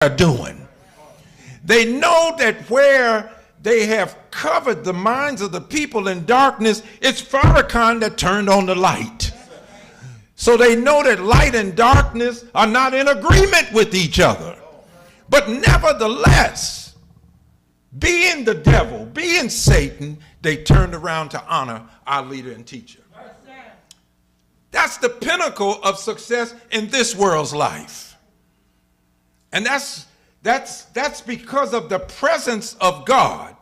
are doing. They know that where they have covered the minds of the people in darkness, it's Farrakhan that turned on the light. So they know that light and darkness are not in agreement with each other. But nevertheless, being the devil, being Satan, they turned around to honor our leader and teacher. That's the pinnacle of success in this world's life. And that's because of the presence of God,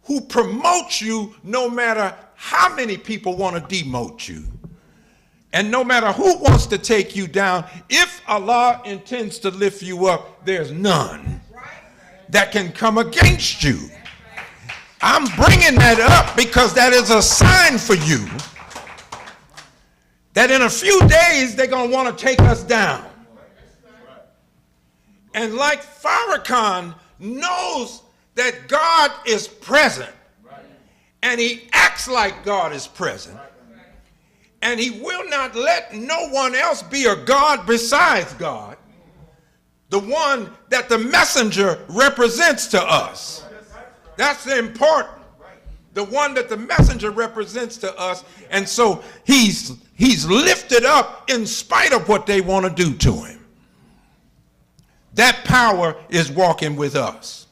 who promotes you no matter how many people want to demote you. And no matter who wants to take you down, if Allah intends to lift you up, there's none that can come against you. I'm bringing that up because that is a sign for you that in a few days they're going to want to take us down. And like Farrakhan knows that God is present, and he acts like God is present, and he will not let no one else be a God besides God, the one that the messenger represents to us. That's important. The one that the messenger represents to us. And so he's lifted up in spite of what they want to do to him. That power is walking with us.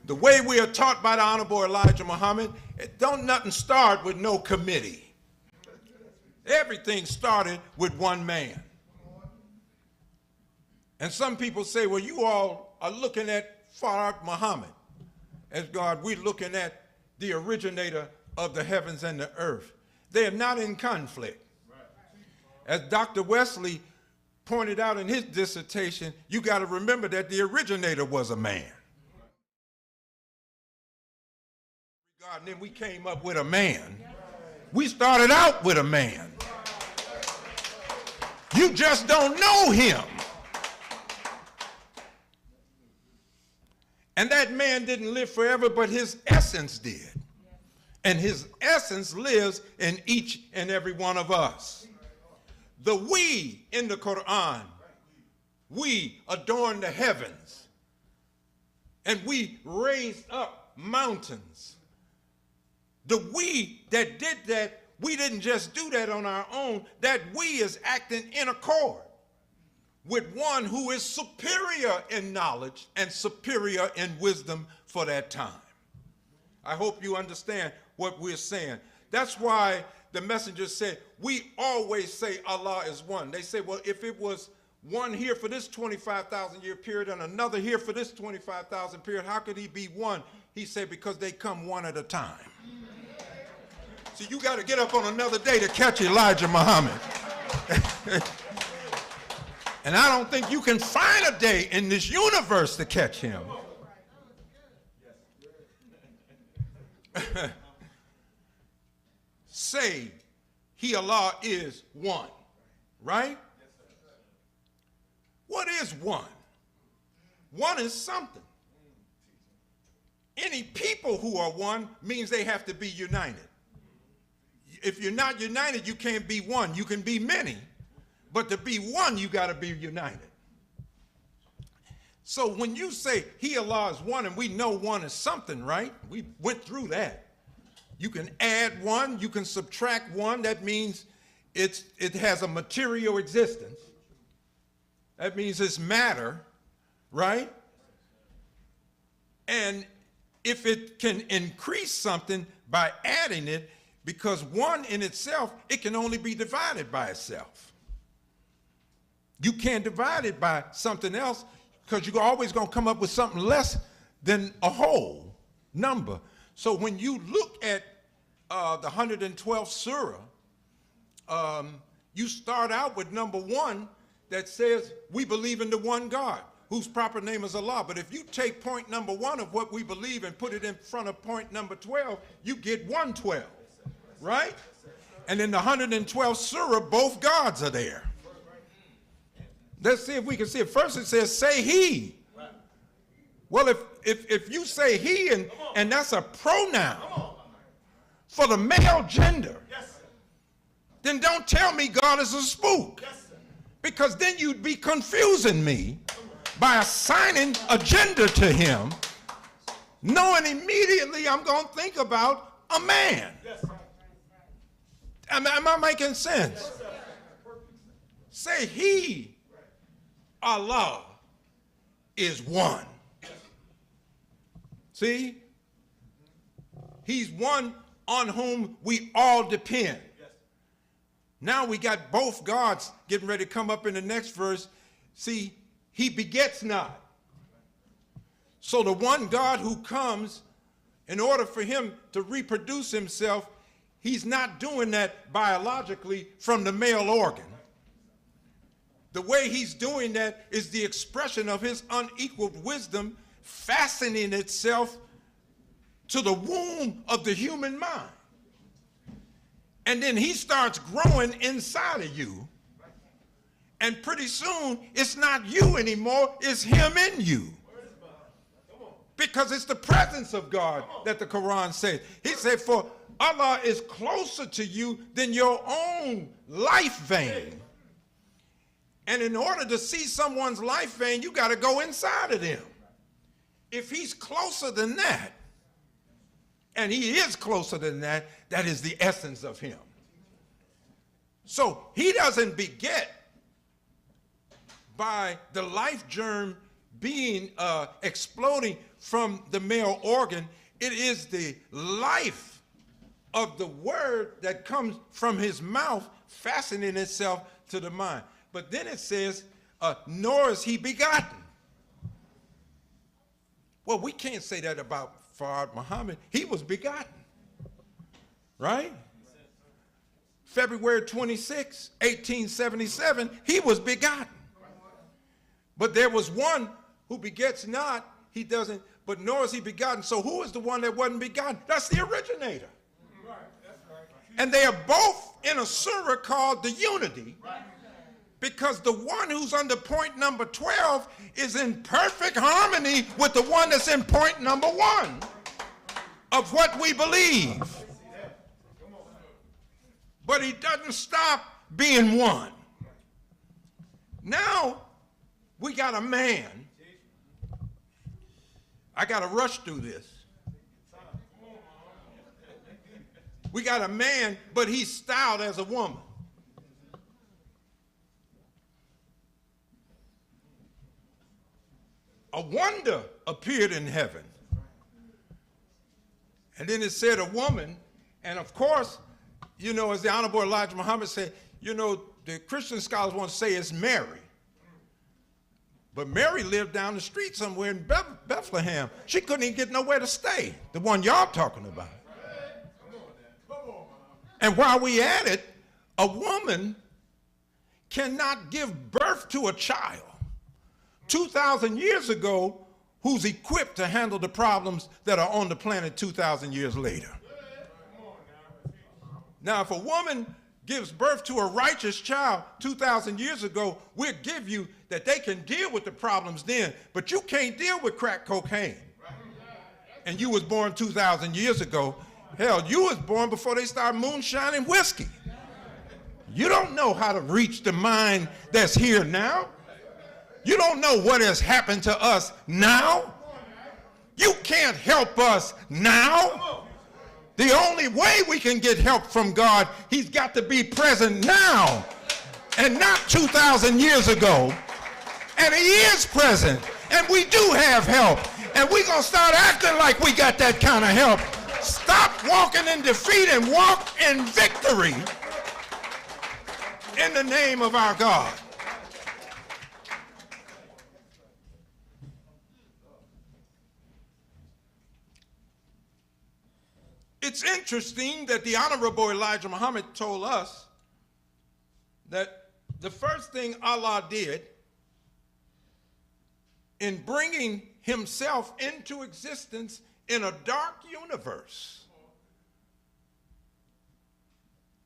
The way we are taught by the Honorable Elijah Muhammad, it don't nothing start with no committee. Everything started with one man. And some people say, well, you all are looking at Farrakhan Muhammad as God. We're looking at the originator of the heavens and the earth. They are not in conflict. As Dr. Wesley pointed out in his dissertation, you got to remember that the originator was a man. God, and then we came up with a man. We started out with a man. You just don't know him. And that man didn't live forever, but his essence did. And his essence lives in each and every one of us. The we in the Quran, we adorn the heavens, and we raise up mountains. The we that did that, we didn't just do that on our own. That we is acting in accord with one who is superior in knowledge and superior in wisdom for that time. I hope you understand what we're saying. That's why the messenger said, we always say Allah is one. They say, well, if it was one here for this 25,000 year period and another here for this 25,000 period, how could he be one? He said, because they come one at a time. So you got to get up on another day to catch Elijah Muhammad. And I don't think you can find a day in this universe to catch him. Say, he, Allah, is one, right? What is one? One is something. Any people who are one means they have to be united. If you're not united, you can't be one. You can be many, but to be one, you got to be united. So when you say he, Allah, is one, and we know one is something, right? We went through that. You can add one, you can subtract one. That means it has a material existence. That means it's matter, right? And if it can increase something by adding it, because one in itself, it can only be divided by itself. You can't divide it by something else because you're always going to come up with something less than a whole number. So when you look at the 112th Surah, you start out with number 1 that says we believe in the one God, whose proper name is Allah. But if you take point number 1 of what we believe and put it in front of point number 12, you get 112, right? And in the 112th Surah, both gods are there. Let's see if we can see it. First it says, say he. Well, if you say he and that's a pronoun for the male gender, then don't tell me God is a spook. Because then you'd be confusing me by assigning a gender to him, knowing immediately I'm going to think about a man. Am I making sense? Say he, Allah, is one. See? He's one on whom we all depend. Now we got both gods getting ready to come up in the next verse. See, he begets not. So the one God who comes, in order for him to reproduce himself, he's not doing that biologically from the male organ. The way he's doing that is the expression of his unequaled wisdom fastening itself to the womb of the human mind. And then he starts growing inside of you. And pretty soon, it's not you anymore, it's him in you. Because it's the presence of God that the Quran says. He said, for Allah is closer to you than your own life vein. And in order to see someone's life vein, you got to go inside of them. If he's closer than that, and he is closer than that, that is the essence of him. So he doesn't beget by the life germ being exploding from the male organ. It is the life of the word that comes from his mouth fastening itself to the mind. But then it says, nor is he begotten. Well, we can't say that about Fard Muhammad. He was begotten, right? February 26, 1877, he was begotten. But there was one who begets not, he doesn't, but nor is he begotten. So who is the one that wasn't begotten? That's the originator. And they are both in a surah called the unity, because the one who's under point number 12 is in perfect harmony with the one that's in point number 1 of what we believe. But he doesn't stop being one. Now we got a man. I got to rush through this. We got a man, but he's styled as a woman. A wonder appeared in heaven. And then it said a woman, and of course, you know, as the Honorable Elijah Muhammad said, you know, the Christian scholars want to say it's Mary. But Mary lived down the street somewhere in Bethlehem. She couldn't even get nowhere to stay, the one y'all talking about. And while we at it, a woman cannot give birth to a child 2,000 years ago who's equipped to handle the problems that are on the planet 2,000 years later. Now, if a woman gives birth to a righteous child 2,000 years ago, we'll give you that they can deal with the problems then, but you can't deal with crack cocaine. And you was born 2,000 years ago. Hell, you was born before they started moonshining whiskey. You don't know how to reach the mind that's here now. You don't know what has happened to us now. You can't help us now. The only way we can get help from God, he's got to be present now and not 2,000 years ago. And he is present, and we do have help. And we're going to start acting like we got that kind of help. Stop walking in defeat and walk in victory in the name of our God. It's interesting that the Honorable Elijah Muhammad told us that the first thing Allah did in bringing himself into existence in a dark universe,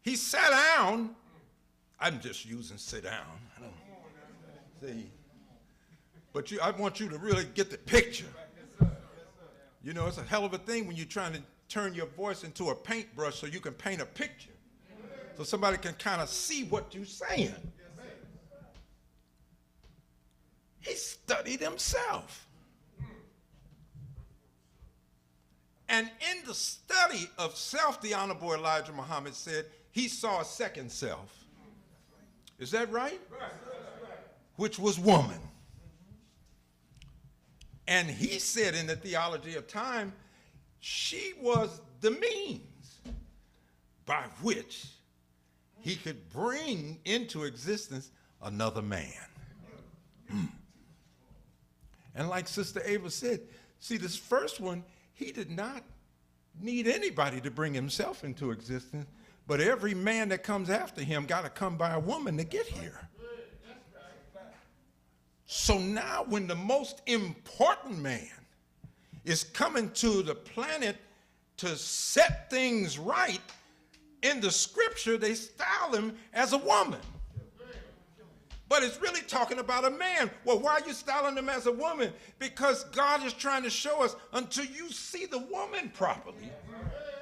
he sat down. I'm just using sit down. I don't see. But I want you to really get the picture. You know, it's a hell of a thing when you're trying to turn your voice into a paintbrush so you can paint a picture, so somebody can kind of see what you're saying. studied himself. And in the study of self, the Honorable Elijah Muhammad said he saw a second self. Is that right? Which was woman. And he said in the Theology of Time, she was the means by which he could bring into existence another man. And like Sister Ava said, see, this first one, he did not need anybody to bring himself into existence, but every man that comes after him got to come by a woman to get here. So now when the most important man is coming to the planet to set things right, in the scripture they style him as a woman. But it's really talking about a man. Well, why are you styling him as a woman? Because God is trying to show us until you see the woman properly,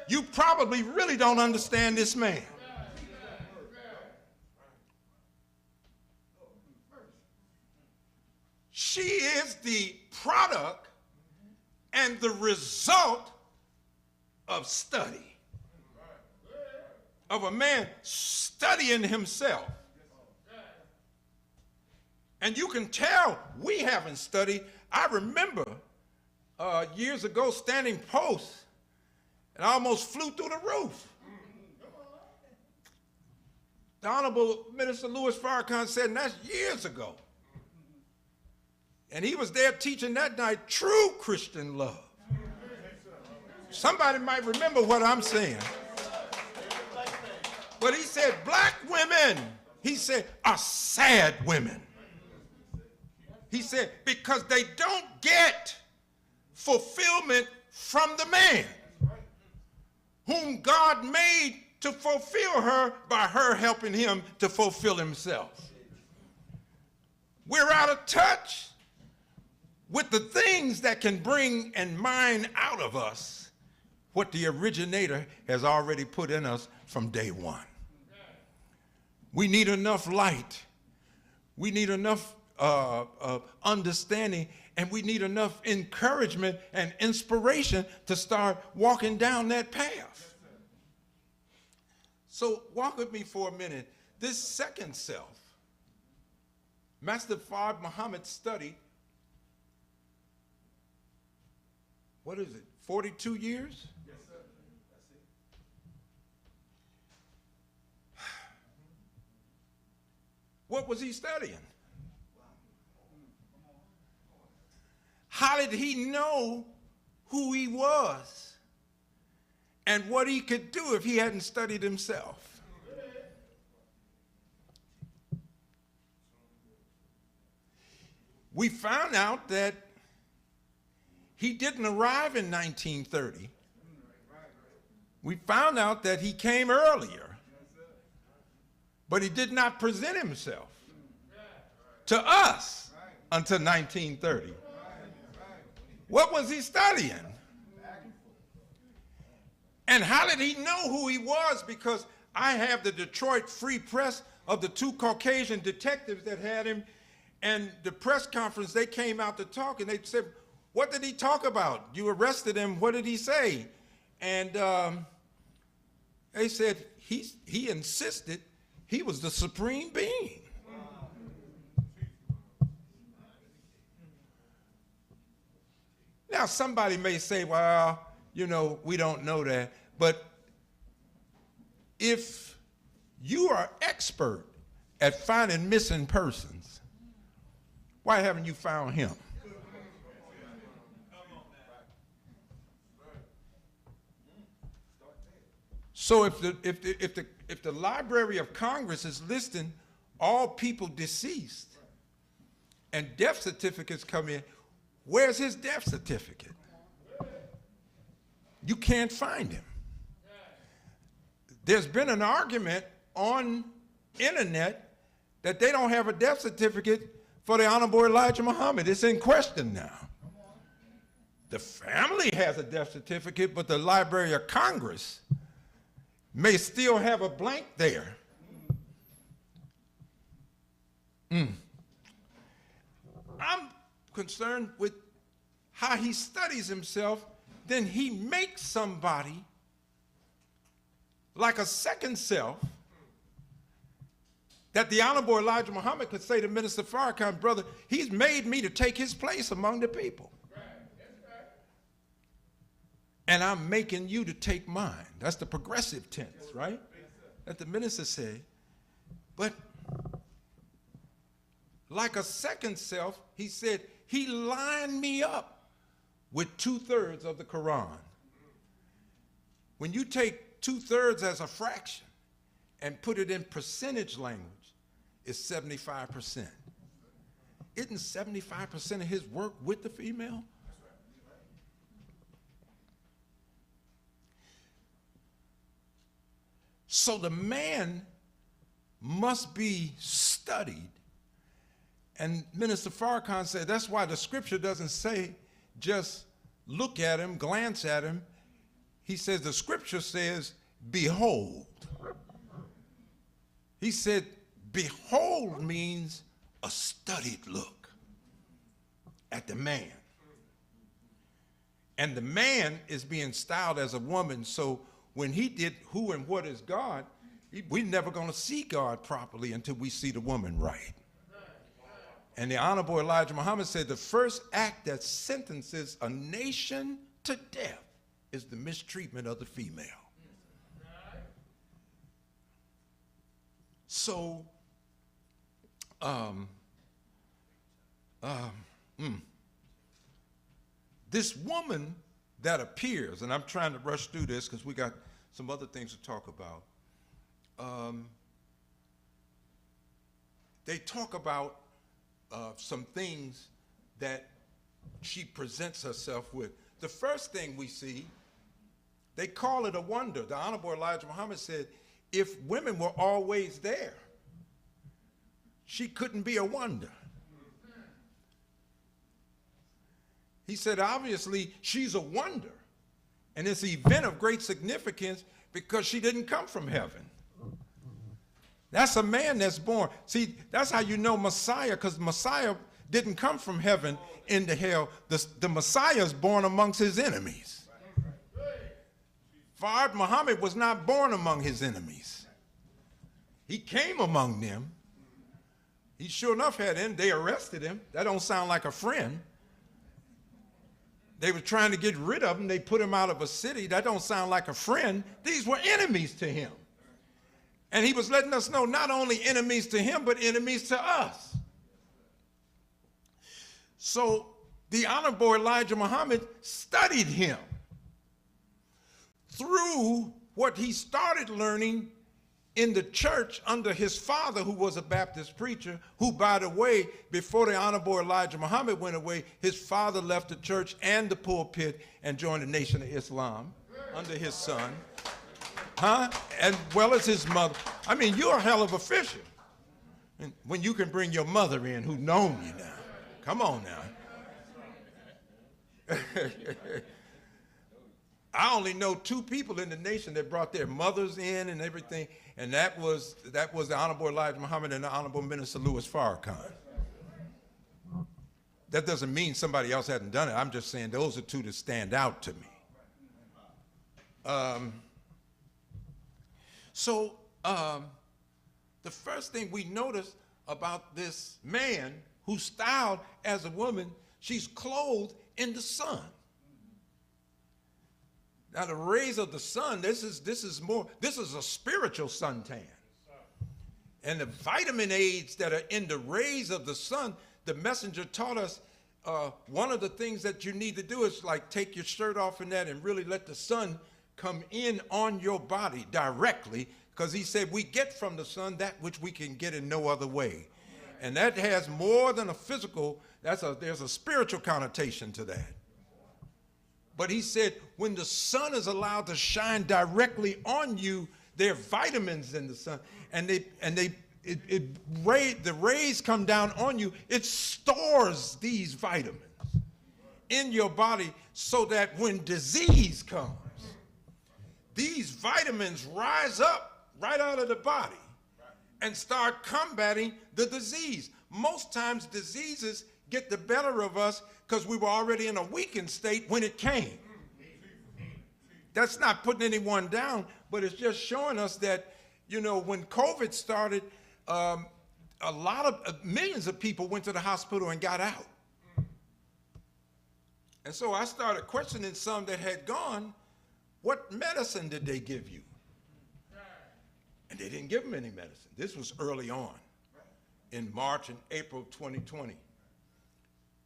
you probably really don't understand this man. She is the product and the result of study, of a man studying himself. And you can tell we haven't studied. I remember years ago standing post, and I almost flew through the roof. The Honorable Minister Louis Farrakhan said, and that's years ago. And he was there teaching that night true Christian love. Somebody might remember what I'm saying. But he said, black women, he said, are sad women. He said, because they don't get fulfillment from the man whom God made to fulfill her by her helping him to fulfill himself. We're out of touch with the things that can bring and mine out of us what the originator has already put in us from day one. We need enough light. We need enough understanding, and we need enough encouragement and inspiration to start walking down that path. So walk with me for a minute. This second self, Master Fard Muhammad studied, what is it, 42 years? Yes, sir. That's it. What was he studying? How did he know who he was and what he could do if he hadn't studied himself? We found out that he didn't arrive in 1930. We found out that he came earlier, but he did not present himself to us until 1930. What was he studying? And how did he know who he was? Because I have the Detroit Free Press of the two Caucasian detectives that had him, and the press conference, they came out to talk, and they said, what did he talk about? You arrested him, what did he say? And they said he insisted he was the supreme being. Now, somebody may say, well, you know, we don't know that. But if you are expert at finding missing persons, why haven't you found him? So if the Library of Congress is listing all people deceased and death certificates come in, where's his death certificate? You can't find him. There's been an argument on internet that they don't have a death certificate for the Honorable Elijah Muhammad. It's in question now. The family has a death certificate, but the Library of Congress may still have a blank there. I'm concerned with how he studies himself, then he makes somebody like a second self that the Honorable Elijah Muhammad could say to Minister Farrakhan, brother, he's made me to take his place among the people. And I'm making you to take mine. That's the progressive tense, right? That the minister said. But like a second self, he said, he lined me up with 2/3 of the Quran. When you take 2/3 as a fraction and put it in percentage language, it's 75%. Isn't 75% of his work with the female? So the man must be studied. And Minister Farrakhan said that's why the scripture doesn't say just look at him, glance at him. He says the scripture says, behold. He said, behold means a studied look at the man. And the man is being styled as a woman, so when he did who and what is God, we're never going to see God properly until we see the woman right. And the Honorable Elijah Muhammad said the first act that sentences a nation to death is the mistreatment of the female. So, this woman that appears, and I'm trying to rush through this because we got some other things to talk about. They talk about some things that she presents herself with. The first thing we see, they call it a wonder. The Honorable Elijah Muhammad said, if women were always there, she couldn't be a wonder. He said, obviously, she's a wonder. And it's an event of great significance because she didn't come from heaven. That's a man that's born. See, that's how you know Messiah, because Messiah didn't come from heaven into hell. The Messiah is born amongst his enemies. Fard Muhammad was not born among his enemies. He came among them. He sure enough had in. They arrested him. That don't sound like a friend. They were trying to get rid of him. They put him out of a city. That don't sound like a friend. These were enemies to him. And he was letting us know not only enemies to him, but enemies to us. So the Honorable Elijah Muhammad studied him through what he started learning in the church under his father, who was a Baptist preacher, who, by the way, before the Honorable Elijah Muhammad went away, his father left the church and the pulpit and joined the Nation of Islam under his son. As well as his mother. I mean, you're a hell of a fisher. And when you can bring your mother in who known you now. Come on now. I only know 2 people in the nation that brought their mothers in and everything, and that was the Honorable Elijah Muhammad and the Honorable Minister Louis Farrakhan. That doesn't mean somebody else hadn't done it. I'm just saying those are 2 that stand out to me. So the first thing we notice about this man who's styled as a woman, she's clothed in the sun. Now the rays of the sun, this is a spiritual suntan. And the vitamin A's that are in the rays of the sun, the messenger taught us one of the things that you need to do is like take your shirt off in that and really let the sun come in on your body directly, because he said we get from the sun that which we can get in no other way. And that has more than a physical, there's a spiritual connotation to that. But he said when the sun is allowed to shine directly on you, there are vitamins in the sun, and the rays come down on you, it stores these vitamins in your body so that when disease comes, these vitamins rise up right out of the body and start combating the disease. Most times diseases get the better of us because we were already in a weakened state when it came. That's not putting anyone down, but it's just showing us that, you know, when COVID started, a lot of millions of people went to the hospital and got out. And so I started questioning some that had gone, what medicine did they give you? And they didn't give them any medicine. This was early on, in March and April 2020.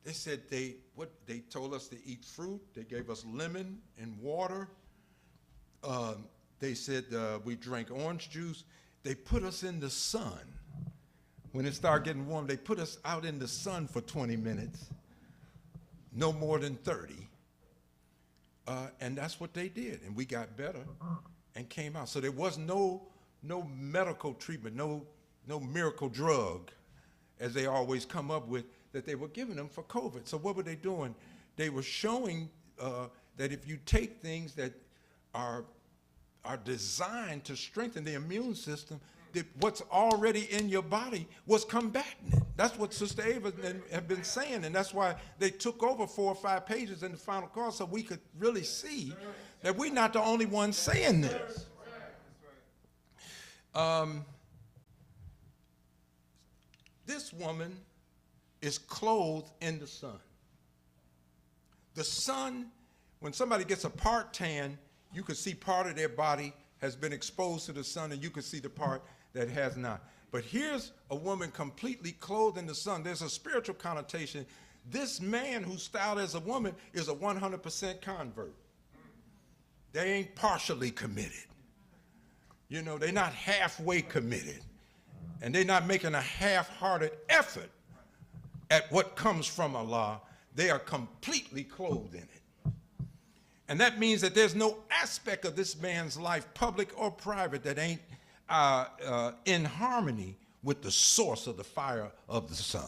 They said they told us to eat fruit. They gave us lemon and water. They said we drank orange juice. They put us in the sun. When it started getting warm, they put us out in the sun for 20 minutes, no more than 30. And that's what they did. And we got better and came out. So there was no medical treatment, no miracle drug, as they always come up with, that they were giving them for COVID. So what were they doing? They were showing that if you take things that are designed to strengthen the immune system, that what's already in your body was combating it. That's what Sister Ava had been saying, and that's why they took over 4 or 5 pages in the final call so we could really see that we're not the only ones saying this. This woman is clothed in the sun. The sun, when somebody gets a part tan, you can see part of their body has been exposed to the sun, and you can see the part that has not. But here's a woman completely clothed in the sun. There's a spiritual connotation. This man who's styled as a woman is a 100% convert. They ain't partially committed. You know, they're not halfway committed. And they're not making a half-hearted effort at what comes from Allah. They are completely clothed in it. And that means that there's no aspect of this man's life, public or private, that ain't in harmony with the source of the fire of the sun.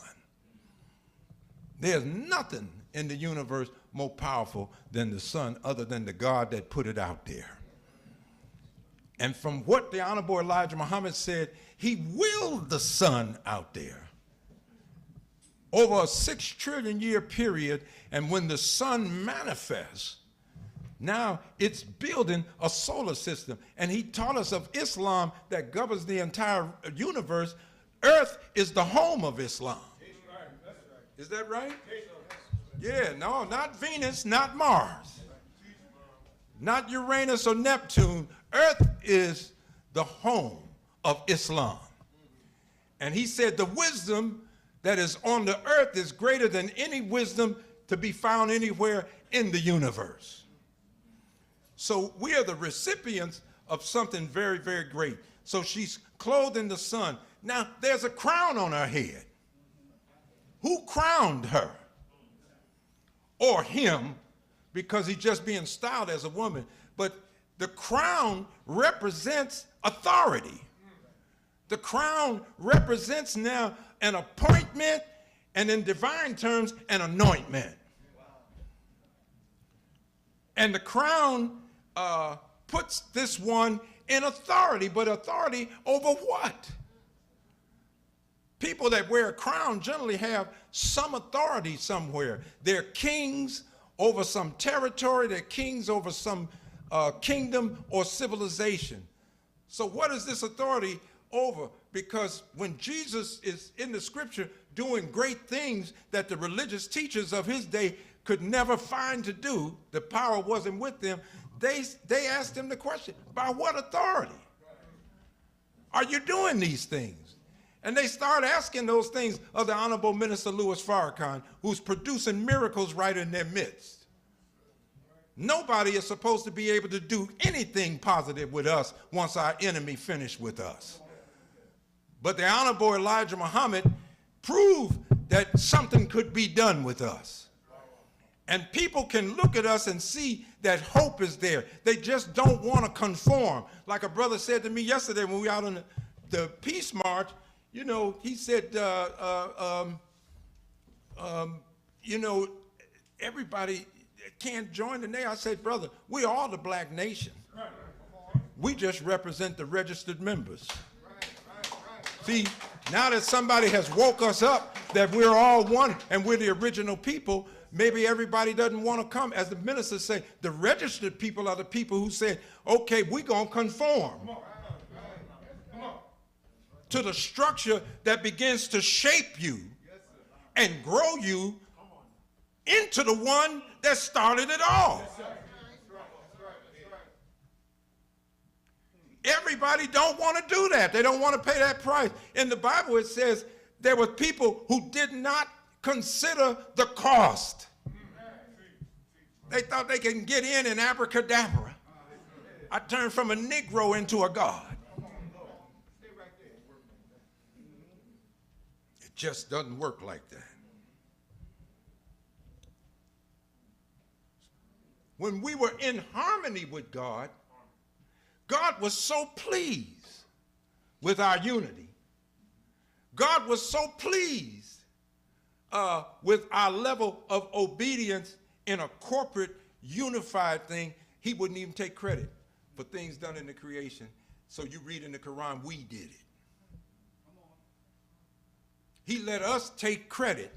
There's nothing in the universe more powerful than the sun, other than the God that put it out there. And from what the Honorable Elijah Muhammad said, he willed the sun out there over a 6 trillion year period. And when the sun manifests, now it's building a solar system. And he taught us of Islam that governs the entire universe. Earth is the home of Islam. Is that right? Yeah, no, not Venus, not Mars, not Uranus or Neptune. Earth is the home of Islam. And he said the wisdom that is on the earth is greater than any wisdom to be found anywhere in the universe. So we are the recipients of something very, very great. So she's clothed in the sun. Now, there's a crown on her head. Who crowned her? Or him, because he's just being styled as a woman. But the crown represents authority. The crown represents now an appointment, and in divine terms, an anointment. And the crown puts this one in authority, but authority over what? People that wear a crown generally have some authority somewhere. They're kings over some territory. They're kings over some kingdom or civilization. So what is this authority over? Because when Jesus is in the scripture doing great things that the religious teachers of his day could never find to do, the power wasn't with them, they asked him the question, by what authority are you doing these things? And they start asking those things of the Honorable Minister Louis Farrakhan, who's producing miracles right in their midst. Nobody is supposed to be able to do anything positive with us once our enemy finished with us. But the Honorable Elijah Muhammad proved that something could be done with us. And people can look at us and see that hope is there. They just don't want to conform. Like a brother said to me yesterday when we were out on the Peace March, you know, he said, you know, everybody can't join the nation. I said, brother, we are the black nation. We just represent the registered members. See, Now that somebody has woke us up that we're all one and we're the original people, maybe everybody doesn't want to come. As the ministers say, the registered people are the people who said, okay, we're going to conform to the structure that begins to shape you and grow you into the one that started it all. Everybody don't want to do that. They don't want to pay that price. In the Bible, it says there were people who did not consider the cost. They thought they can get in abracadabra. I turned from a Negro into a God. It just doesn't work like that. When we were in harmony with God, God was so pleased with our unity. God was so pleased with our level of obedience in a corporate, unified thing, he wouldn't even take credit for things done in the creation. So you read in the Quran, we did it. He let us take credit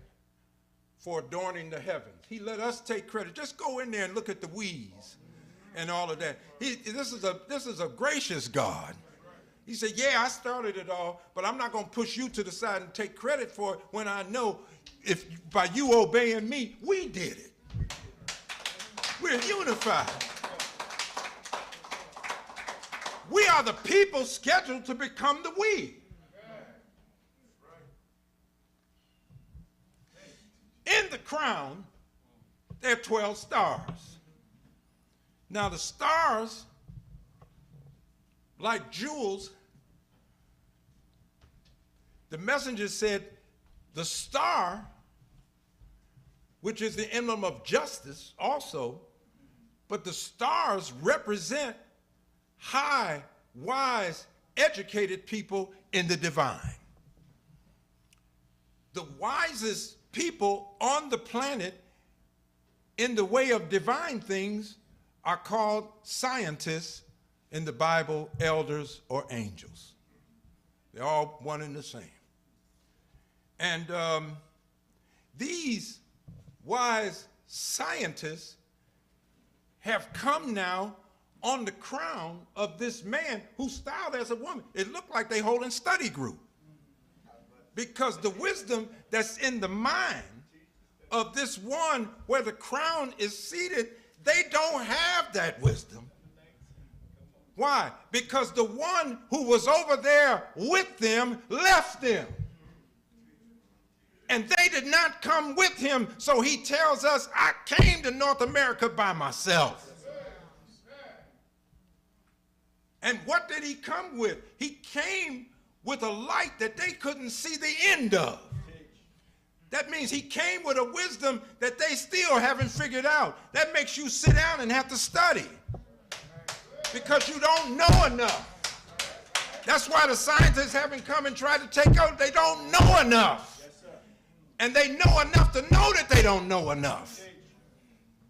for adorning the heavens. He let us take credit. Just go in there and look at the we's and all of that. This is a gracious God. He said, yeah, I started it all, but I'm not going to push you to the side and take credit for it when I know if by you obeying me, we did it. We're unified. We are the people scheduled to become the we. In the crown, there are 12 stars. Now the stars, like jewels, the messenger said the star, which is the emblem of justice also, but the stars represent high, wise, educated people in the divine. The wisest people on the planet in the way of divine things are called scientists in the Bible, elders or angels. They're all one and the same. And these wise scientists have come now on the crown of this man who's styled as a woman. It looked like they holding study group. Because the wisdom that's in the mind of this one where the crown is seated, they don't have that wisdom. Why? Because the one who was over there with them left them. And they did not come with him, so he tells us, I came to North America by myself. And what did he come with? He came with a light that they couldn't see the end of. That means he came with a wisdom that they still haven't figured out. That makes you sit down and have to study because you don't know enough. That's why the scientists haven't come and tried to take out. They don't know enough. And they know enough to know that they don't know enough.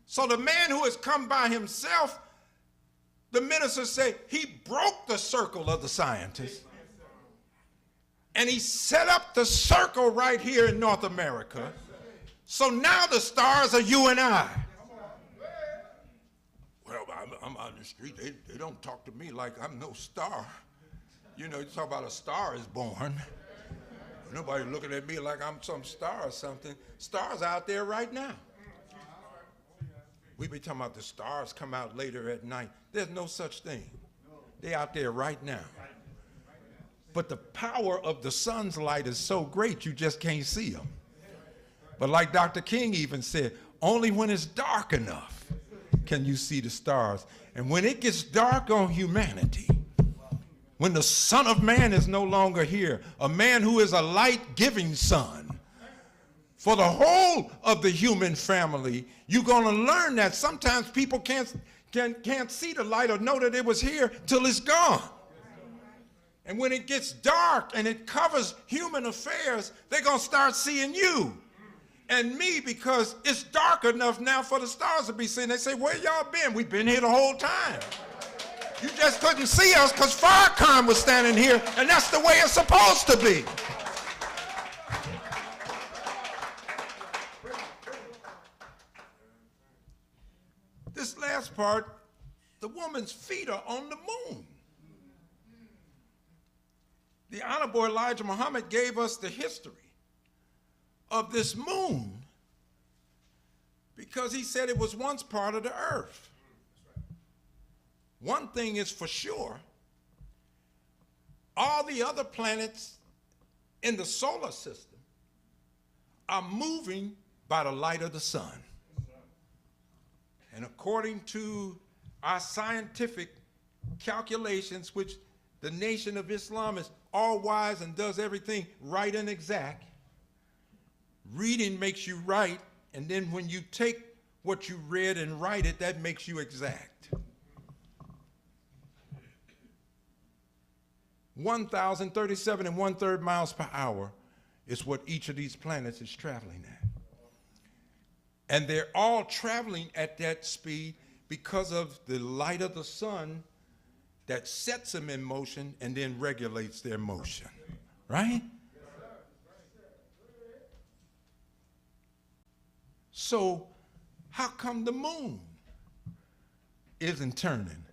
So the man who has come by himself, the ministers say, he broke the circle of the scientists. And he set up the circle right here in North America. So now the stars are you and I. Well, I'm out in the street. They don't talk to me like I'm no star. You know, you talk about a star is born. Nobody looking at me like I'm some star or something. Stars out there right now. We be talking about the stars come out later at night. There's no such thing. They're out there right now. But the power of the sun's light is so great you just can't see them. But like Dr. King even said, only when it's dark enough can you see the stars. And when it gets dark on humanity, when the Son of Man is no longer here, a man who is a light-giving son, for the whole of the human family, you're going to learn that sometimes people can't see the light or know that it was here till it's gone. And when it gets dark and it covers human affairs, they're going to start seeing you and me because it's dark enough now for the stars to be seen. They say, where y'all been? We've been here the whole time. You just couldn't see us because Farrakhan was standing here, and that's the way it's supposed to be. this last part, the woman's feet are on the moon. The Honorable Elijah Muhammad gave us the history of this moon because he said it was once part of the earth. One thing is for sure, all the other planets in the solar system are moving by the light of the sun. And according to our scientific calculations, which the Nation of Islam is all wise and does everything right and exact, reading makes you right, and then when you take what you read and write it, that makes you exact. 1,037 and 1/3 miles per hour is what each of these planets is traveling at. And they're all traveling at that speed because of the light of the sun that sets them in motion and then regulates their motion, right? So how come the moon isn't turning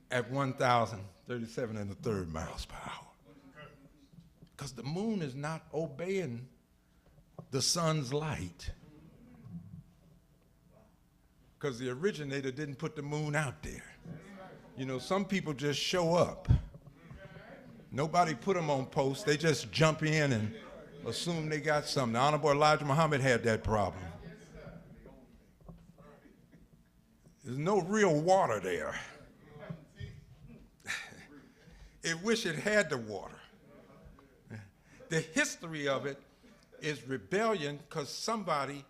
at 1,037 and 1/3 miles per hour? Because the moon is not obeying the sun's light. Because the originator didn't put the moon out there. You know, some people just show up. Nobody put them on posts. They just jump in and assume they got something. The Honorable Elijah Muhammad had that problem. There's no real water there. It wish it had the water. The history of it is rebellion because somebody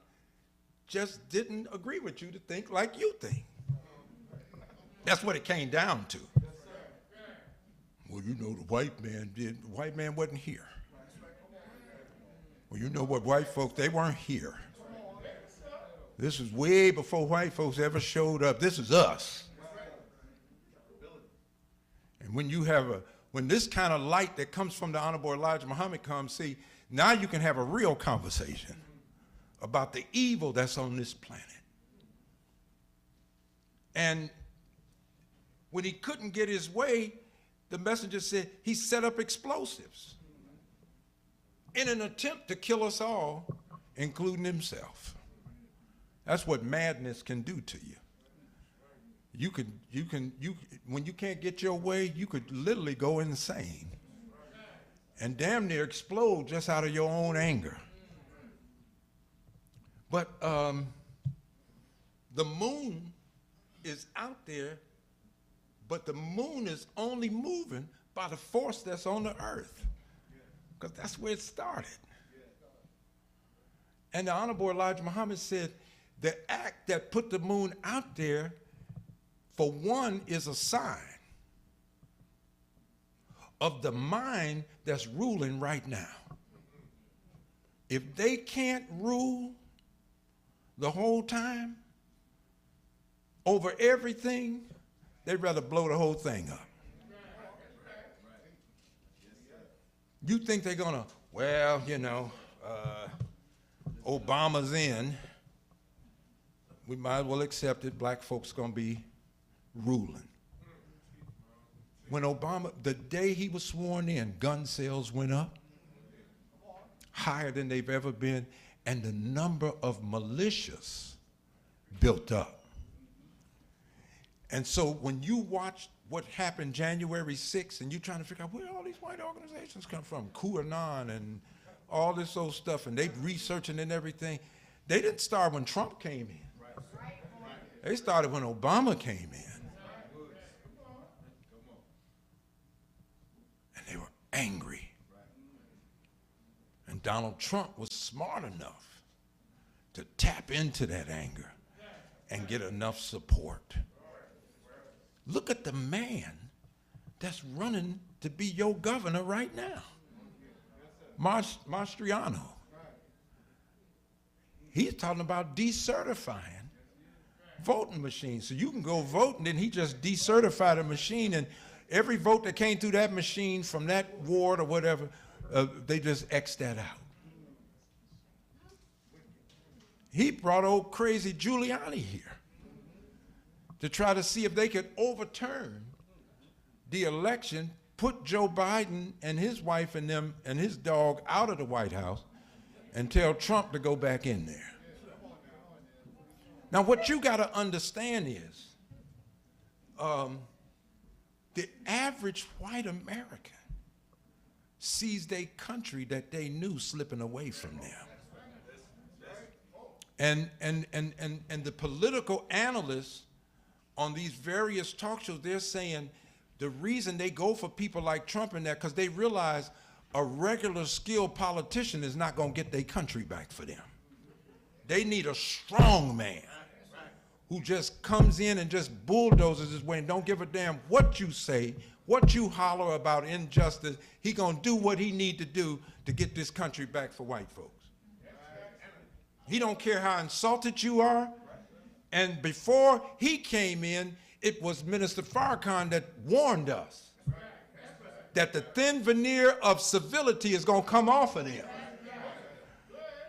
just didn't agree with you to think like you think. That's what it came down to. Well, you know, the white man did. The white man wasn't here. Well, you know what, white folks, they weren't here. This was way before white folks ever showed up. This is us. And when this kind of light that comes from the Honorable Elijah Muhammad comes, see, now you can have a real conversation about the evil that's on this planet. And when he couldn't get his way, the messenger said he set up explosives in an attempt to kill us all, including himself. That's what madness can do to you. When you can't get your way, you could literally go insane and damn near explode just out of your own anger. But the moon is out there, but the moon is only moving by the force that's on the earth, because that's where it started. And the Honorable Elijah Muhammad said the act that put the moon out there, for one, is a sign of the mind that's ruling right now. If they can't rule the whole time over everything, they'd rather blow the whole thing up. You think they're gonna, well, you know, Obama's in, we might as well accept it, black folks gonna be ruling. When Obama, the day he was sworn in, gun sales went up higher than they've ever been, and the number of militias built up. And so when you watch what happened January 6th and you're trying to figure out where all these white organizations come from, QAnon and all this old stuff, and they researching and everything, they didn't start when Trump came in. They started when Obama came in. And they were angry. And Donald Trump was smart enough to tap into that anger and get enough support. Look at the man that's running to be your governor right now, Mastriano. He's talking about decertifying voting machines. So you can go vote, and then he just decertified a machine, and every vote that came through that machine from that ward or whatever, they just X that out. He brought old crazy Giuliani here. to try to see if they could overturn the election, put Joe Biden and his wife and them and his dog out of the White House, and tell Trump to go back in there. Now, what you got to understand is the average white American sees their country that they knew slipping away from them. And the political analysts on these various talk shows, they're saying the reason they go for people like Trump in that, because they realize a regular skilled politician is not going to get their country back for them. They need a strong man who just comes in and just bulldozes his way and don't give a damn what you say, what you holler about injustice. He gonna do what he need to do to get this country back for white folks. He don't care how insulted you are. And before he came in, it was Minister Farrakhan that warned us that the thin veneer of civility is gonna come off of them.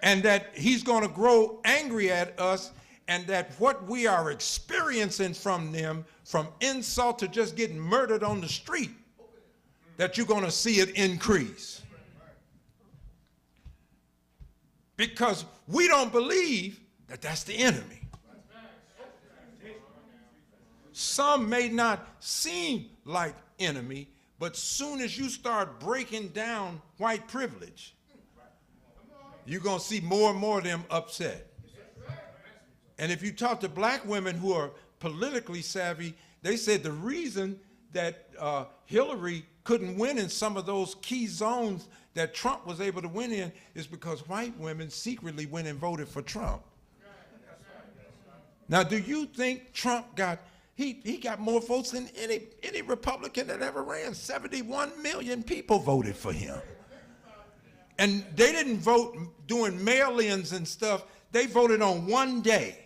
And that he's gonna grow angry at us, and that what we are experiencing from them, from insult to just getting murdered on the street, that you're going to see it increase. Because we don't believe that that's the enemy. Some may not seem like enemy, but soon as you start breaking down white privilege, you're going to see more and more of them upset. And if you talk to black women who are politically savvy, they said the reason that Hillary couldn't win in some of those key zones that Trump was able to win in is because white women secretly went and voted for Trump. Now, do you think Trump got, he got more votes than any Republican that ever ran? 71 million people voted for him. And they didn't vote doing mail-ins and stuff. They voted on one day.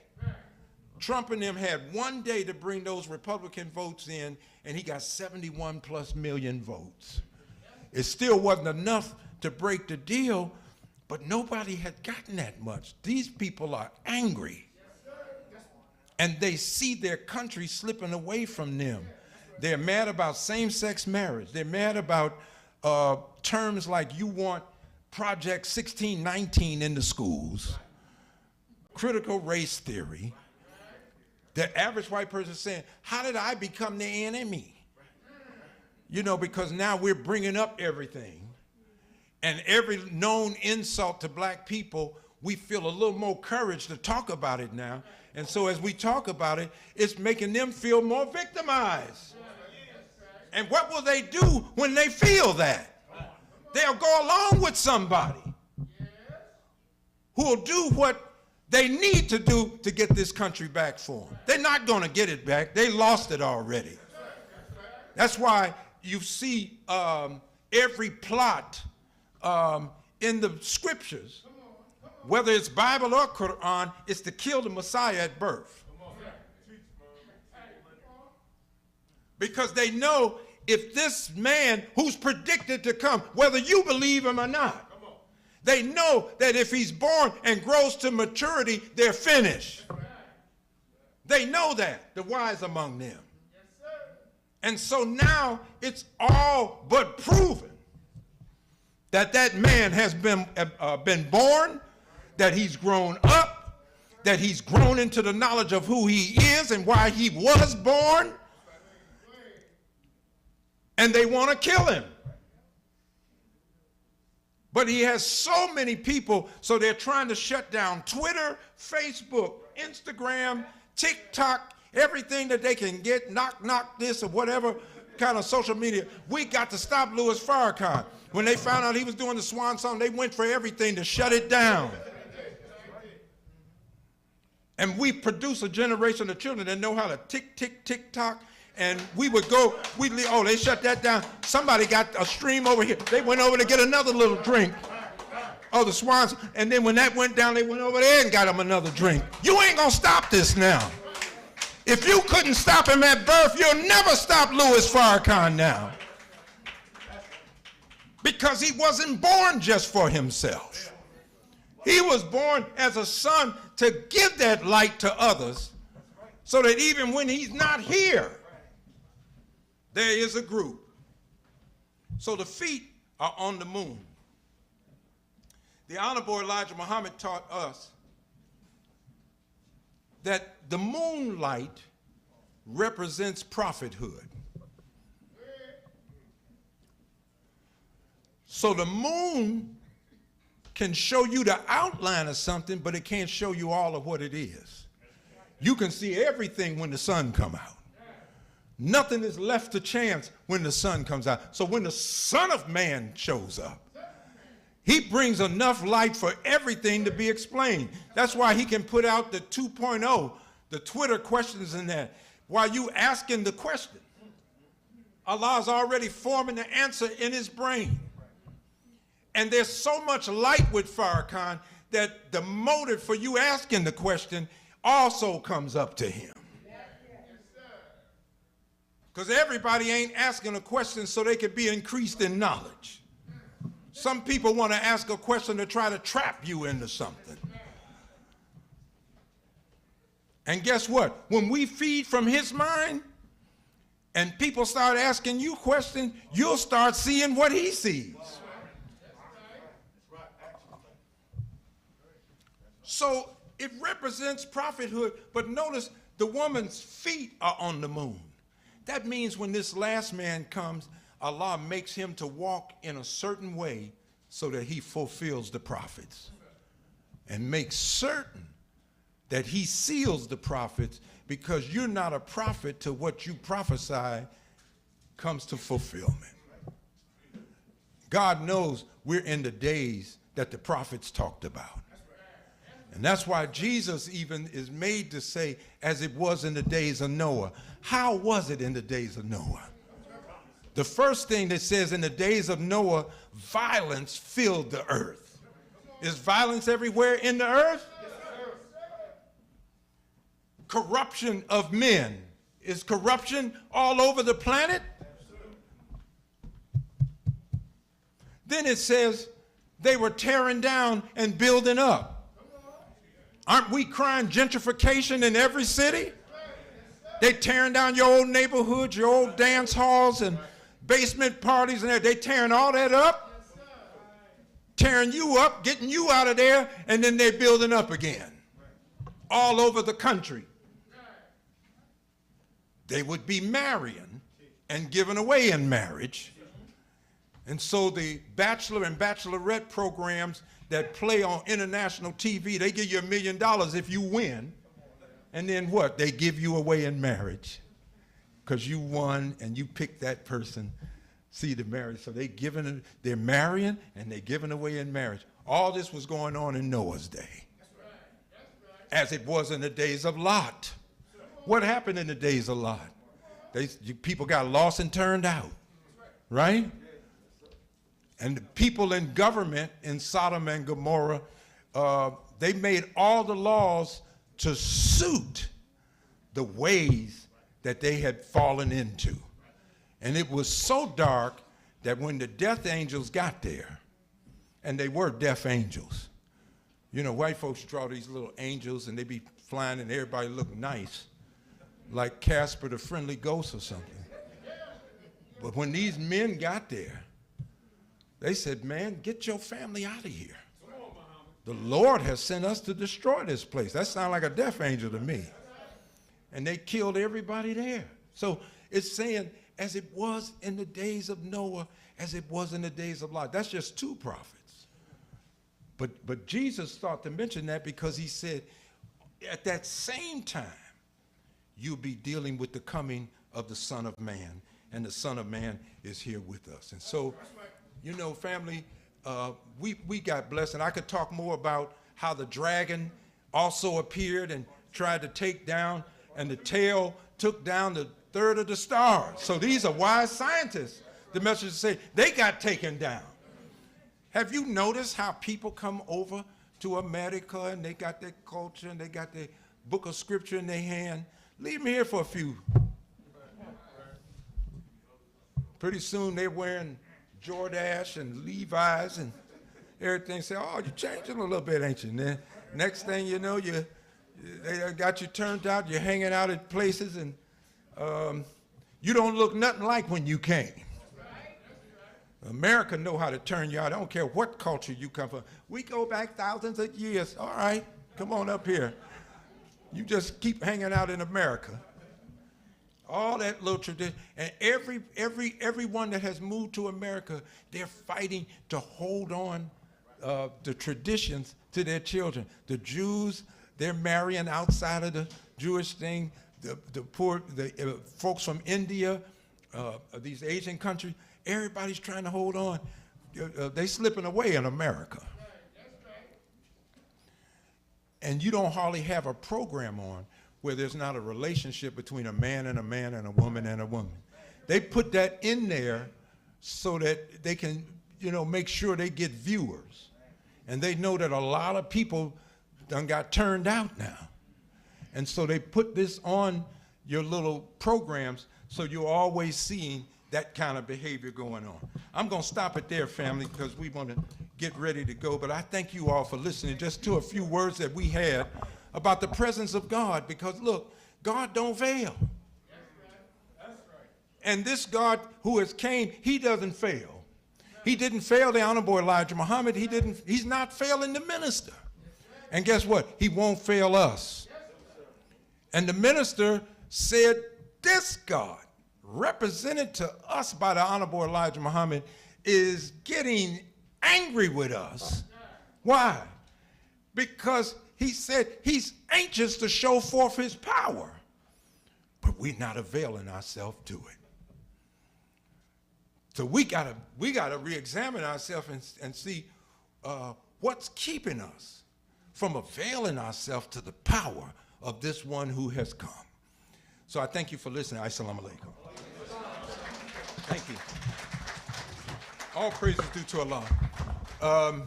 Trump and them had one day to bring those Republican votes in, and he got 71 plus million votes. It still wasn't enough to break the deal, but nobody had gotten that much. These people are angry, and they see their country slipping away from them. They're mad about same-sex marriage. They're mad about terms like you want Project 1619 in the schools, critical race theory. The average white person is saying, how did I become the enemy? You know, because now we're bringing up everything. And every known insult to black people, we feel a little more courage to talk about it now. And so as we talk about it, it's making them feel more victimized. And what will they do when they feel that? They'll go along with somebody who will do what they need to do to get this country back for them. They're not going to get it back. They lost it already. That's why you see every plot in the scriptures, whether it's Bible or Quran, is to kill the Messiah at birth. Because they know if this man who's predicted to come, whether you believe him or not, they know that if he's born and grows to maturity, they're finished. They know that, the wise among them. And so now it's all but proven that that man has been born, that he's grown up, that he's grown into the knowledge of who he is and why he was born. And they want to kill him. But he has so many people, so they're trying to shut down Twitter, Facebook, Instagram, TikTok, everything that they can get, knock this or whatever kind of social media. We got to stop Louis Farrakhan. When they found out he was doing the swan song, they went for everything to shut it down. And we produce a generation of children that know how to tick-tock. And we would go, oh, they shut that down. Somebody got a stream over here. They went over to get another little drink. Oh, the swans. And then when that went down, they went over there and got them another drink. You ain't going to stop this now. If you couldn't stop him at birth, you'll never stop Louis Farrakhan now. Because he wasn't born just for himself. He was born as a son to give that light to others, So that even when he's not here, there is a group. So the feet are on the moon. The Honorable Elijah Muhammad taught us that the moonlight represents prophethood. So the moon can show you the outline of something, but it can't show you all of what it is. You can see everything when the sun comes out. Nothing is left to chance when the sun comes out. So when the Son of Man shows up, he brings enough light for everything to be explained. That's why he can put out the 2.0, the Twitter questions in there. While you asking the question, Allah's already forming the answer in his brain. And there's so much light with Farrakhan that the motive for you asking the question also comes up to him. Because everybody ain't asking a question so they could be increased in knowledge. Some people want to ask a question to try to trap you into something. And guess what? When we feed from his mind and people start asking you questions, you'll start seeing what he sees. So it represents prophethood, but notice the woman's feet are on the moon. That means when this last man comes, Allah makes him to walk in a certain way so that he fulfills the prophets and makes certain that he seals the prophets, because you're not a prophet till what you prophesy comes to fulfillment. God knows we're in the days that the prophets talked about. And that's why Jesus even is made to say, as it was in the days of Noah. How was it in the days of Noah? The first thing that says, in the days of Noah, violence filled the earth. Is violence everywhere in the earth? Corruption of men. Is corruption all over the planet? Then it says they were tearing down and building up. Aren't we crying gentrification in every city? They tearing down your old neighborhoods, your old dance halls and basement parties, and they tearing all that up, tearing you up, getting you out of there, and then they're building up again all over the country. They would be marrying and giving away in marriage. And so the bachelor and bachelorette programs that play on international TV, they give you $1 million if you win. And then what? They give you away in marriage because you won and you picked that person. See the marriage. So they're marrying and they're giving away in marriage. All this was going on in Noah's day. As it was in the days of Lot. What happened in the days of Lot? People got lost and turned out. Right? And the people in government in Sodom and Gomorrah, they made all the laws to suit the ways that they had fallen into. And it was so dark that when the death angels got there, and they were death angels. You know, white folks draw these little angels and they be flying and everybody look nice, like Casper the Friendly Ghost or something. But when these men got there, they said, man, get your family out of here. The Lord has sent us to destroy this place. That sounds like a death angel to me. And they killed everybody there. So it's saying, as it was in the days of Noah, as it was in the days of Lot. That's just two prophets. But Jesus thought to mention that because he said, at that same time, you'll be dealing with the coming of the Son of Man. And the Son of Man is here with us. And so, you know, family, we got blessed. And I could talk more about how the dragon also appeared and tried to take down, and the tail took down the third of the stars. So these are wise scientists. The message say they got taken down. Have you noticed how people come over to America and they got their culture and they got their book of scripture in their hand? Leave them here for a few. Pretty soon they're wearing Jordache and Levi's and everything. Say, oh, you're changing a little bit, ain't you? And then next thing you know, They got you turned out. You're hanging out at places, and you don't look nothing like when you came. America know how to turn you out. I don't care what culture you come from. We go back thousands of years. All right, come on up here. You just keep hanging out in America. All that little tradition. And everyone that has moved to America, they're fighting to hold on the traditions to their children. The Jews, they're marrying outside of the Jewish thing. The poor, the folks from India, these Asian countries, everybody's trying to hold on. They slipping away in America. And you don't hardly have a program on where there's not a relationship between a man and a man and a woman and a woman. They put that in there so that they can, make sure they get viewers. And they know that a lot of people done got turned out now. And so they put this on your little programs so you're always seeing that kind of behavior going on. I'm going to stop it there, family, because we want to get ready to go. But I thank you all for listening just to a few words that we had about the presence of God, because, look, God don't fail. That's right. And this God who has came, he doesn't fail. He didn't fail the Honorable Elijah Muhammad. He's not failing the minister. And guess what? He won't fail us. And the minister said, this God, represented to us by the Honorable Elijah Muhammad, is getting angry with us. Why? Because he said he's anxious to show forth his power, but we're not availing ourselves to it. So we gotta re-examine ourselves and see what's keeping us from availing ourselves to the power of this one who has come. So I thank you for listening. Assalamu alaikum. Thank you. All praises due to Allah.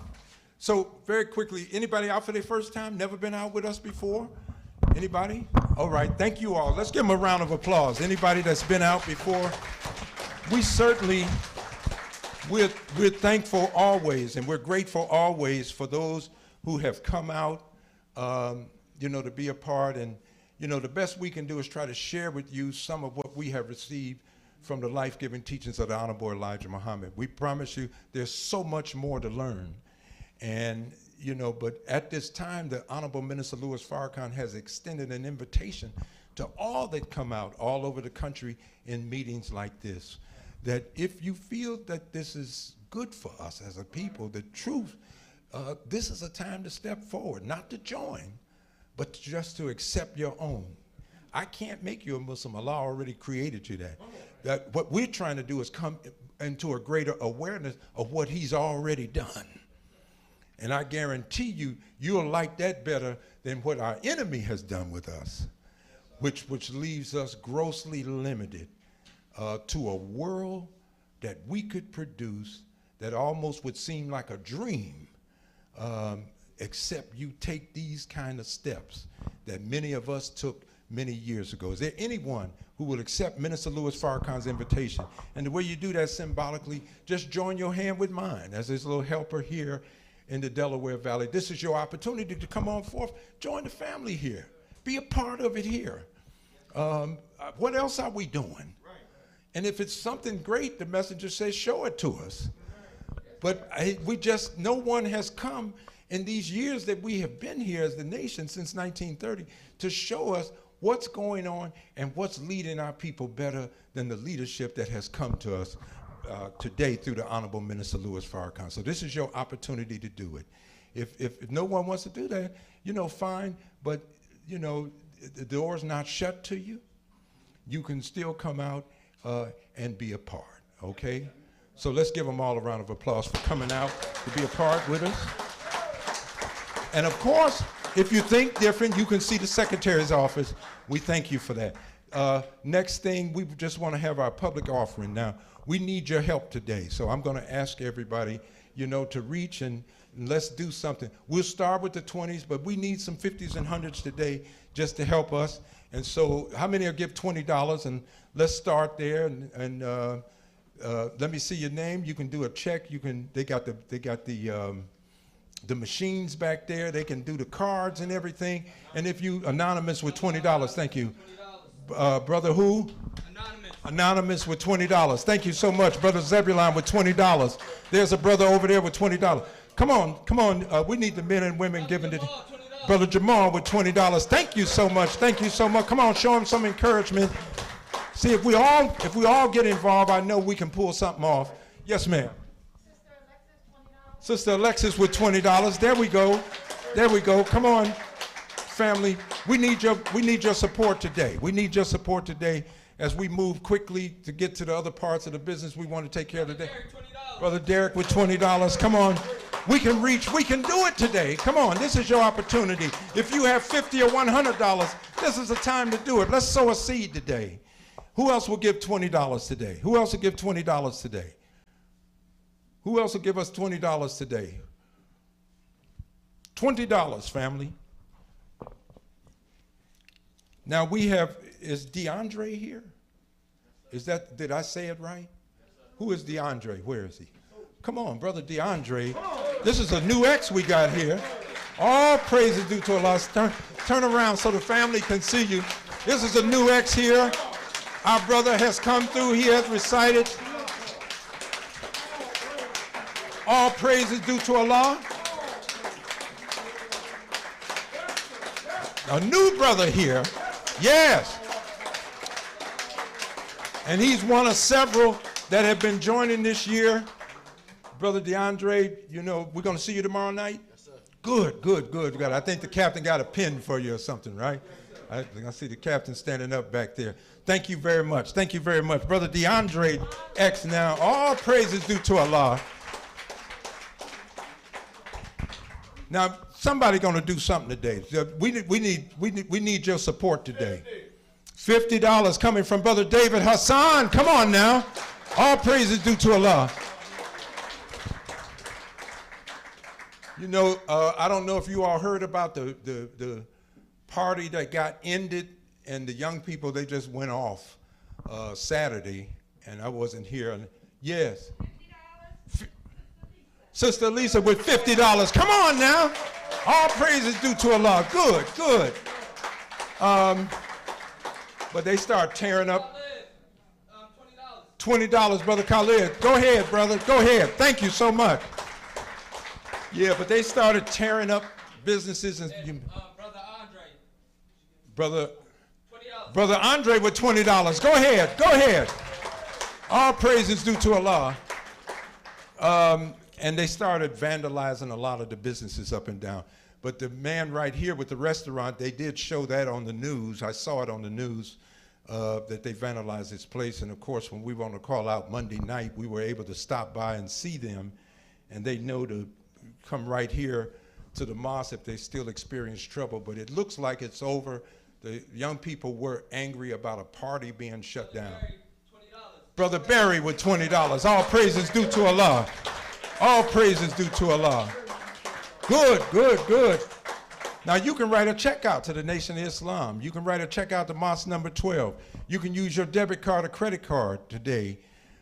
So very quickly, anybody out for their first time? Never been out with us before? Anybody? All right, thank you all. Let's give them a round of applause. Anybody that's been out before? We certainly, we're thankful always, and we're grateful always for those who have come out, to be a part. And, the best we can do is try to share with you some of what we have received from the life-giving teachings of the Honorable Elijah Muhammad. We promise you there's so much more to learn. And, but at this time, the Honorable Minister Louis Farrakhan has extended an invitation to all that come out all over the country in meetings like this, that if you feel that this is good for us as a people, the truth, this is a time to step forward, not to join, but just to accept your own. I can't make you a Muslim. Allah already created you that. What we're trying to do is come into a greater awareness of what he's already done. And I guarantee you, you'll like that better than what our enemy has done with us, which leaves us grossly limited to a world that we could produce that almost would seem like a dream, except you take these kind of steps that many of us took many years ago. Is there anyone who will accept Minister Louis Farrakhan's invitation? And the way you do that symbolically, just join your hand with mine as his little helper here in the Delaware Valley. This is your opportunity to come on forth. Join the family here. Be a part of it here. What else are we doing? And if it's something great, the messenger says, show it to us. But no one has come in these years that we have been here as the nation since 1930 to show us what's going on and what's leading our people better than the leadership that has come to us today through the Honorable Minister Louis Farrakhan. So this is your opportunity to do it. If no one wants to do that, fine, but the door's not shut to you. You can still come out and be a part, okay? So let's give them all a round of applause for coming out to be a part with us. And of course, if you think different, you can see the Secretary's office. We thank you for that. Next thing, we just want to have our public offering. Now, we need your help today. So I'm going to ask everybody, to reach and let's do something. We'll start with the 20s, but we need some 50s and 100s today just to help us. And so how many will give $20? And let's start there. And let me see your name. You can do a check. They got the the machines back there. They can do the cards and everything. And if you anonymous with $20, thank you. Brother who? Anonymous with $20. Thank you so much. Brother Zebulon with $20. There's a brother over there with $20. Come on. We need the men and women giving it. Brother Jamal with $20. Thank you so much. Thank you so much. Come on, show him some encouragement. See, if we all get involved, I know we can pull something off. Yes, ma'am. Sister Alexis with $20. There we go. There we go. Come on, family. We need your support today. We need your support today as we move quickly to get to the other parts of the business we want to take care of today. Brother Derek with $20. Come on. We can do it today. Come on, this is your opportunity. If you have $50 or $100, this is the time to do it. Let's sow a seed today. Who else will give $20 today? Who else will give $20 today? Who else will give us $20 today? $20, family. Now is DeAndre here? Did I say it right? Who is DeAndre? Where is he? Come on, Brother DeAndre. This is a new ex we got here. All praise is due to Allah. Turn around so the family can see you. This is a new ex here. Our brother has come through. He has recited. All praise is due to Allah. A new brother here. Yes. And he's one of several that have been joining this year. Brother DeAndre, we're going to see you tomorrow night? Yes, sir. Good. I think the captain got a pin for you or something, right? I see the captain standing up back there. Thank you very much. Thank you very much. Brother DeAndre X now. All praises due to Allah. Now, somebody going to do something today. We need your support today. $50 coming from Brother David Hassan. Come on now. All praises due to Allah. I don't know if you all heard about the party that got ended, and the young people, they just went off Saturday, and I wasn't here. Yes. Sister Lisa with $50. Come on now. All praises due to Allah. Good. But they start tearing up. $20, Brother Khalid. Go ahead, brother. Go ahead. Thank you so much. Yeah, but they started tearing up businesses. And Brother Andre. Brother Andre with $20. Go ahead. All praises due to Allah. And they started vandalizing a lot of the businesses up and down. But the man right here with the restaurant, they did show that on the news. I saw it on the news that they vandalized his place. And of course, when we were on the call out Monday night, we were able to stop by and see them. And they know to come right here to the mosque if they still experience trouble. But it looks like it's over. The young people were angry about a party being shut down. Brother Barry with $20. All praises due to Allah. All praises due to Allah. Good. Now you can write a check out to the Nation of Islam. You can write a check out to Mosque number 12. You can use your debit card or credit card today.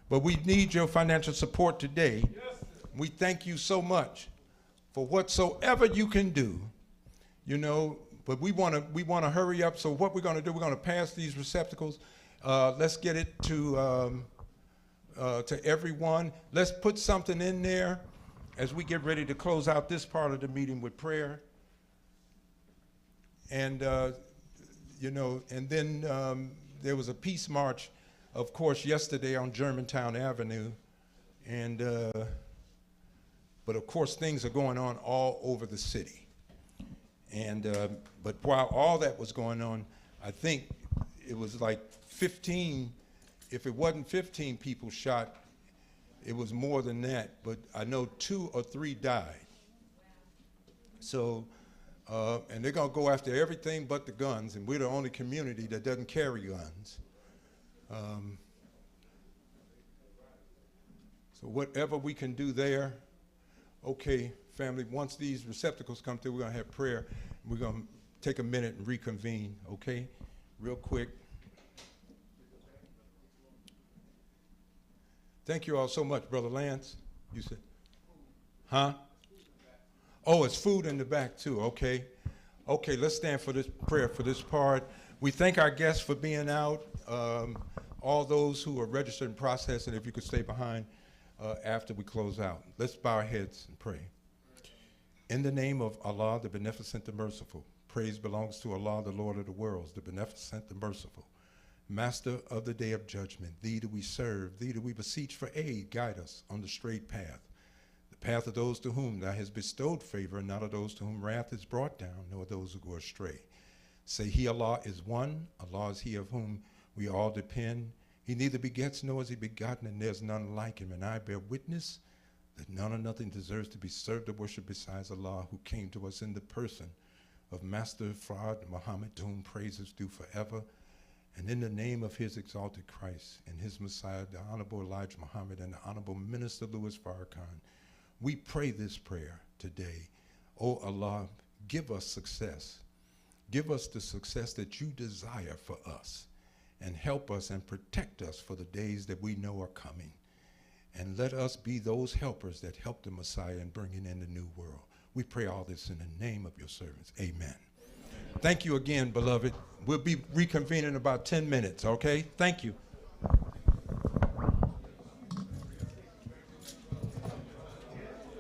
But we need your financial support today. We thank you so much for whatsoever you can do, but we want to hurry up. So what we're going to do, we're going to pass these receptacles. Let's get it to everyone. Let's put something in there as we get ready to close out this part of the meeting with prayer. And, and then there was a peace march, of course, yesterday on Germantown Avenue. And, but of course, things are going on all over the city. And, but while all that was going on, I think it was like 15, if it wasn't 15 people shot, it was more than that. But I know 2 or 3 died. So, and they're going to go after everything but the guns, and we're the only community that doesn't carry guns. So whatever we can do there. Okay, family, once these receptacles come through, we're going to have prayer. We're going to take a minute and reconvene, okay? Real quick. Thank you all so much, Brother Lance. You said, huh? Oh, it's food in the back too. Okay. Okay, let's stand for this prayer for this part. We thank our guests for being out. All those who are registered and processing, if you could stay behind after we close out. Let's bow our heads and pray. In the name of Allah, the Beneficent, the Merciful, praise belongs to Allah, the Lord of the worlds, the Beneficent, the Merciful, Master of the day of judgment. Thee do we serve, thee do we beseech for aid. Guide us on the straight path, the path of those to whom thou hast bestowed favor, and not of those to whom wrath is brought down, nor those who go astray. Say, He, Allah, is one. Allah is He of whom we all depend. He neither begets nor is He begotten, and there's none like Him. And I bear witness that none or nothing deserves to be served or worshipped besides Allah, who came to us in the person of Master Fard Muhammad, to whom praise is due forever. And in the name of His exalted Christ and His Messiah, the Honorable Elijah Muhammad, and the Honorable Minister Louis Farrakhan, we pray this prayer today. Oh Allah, give us success. Give us the success that you desire for us, and help us and protect us for the days that we know are coming. And let us be those helpers that help the Messiah in bringing in the new world. We pray all this in the name of your servants. Amen. Thank you again, beloved. We'll be reconvening in about 10 minutes, okay? Thank you.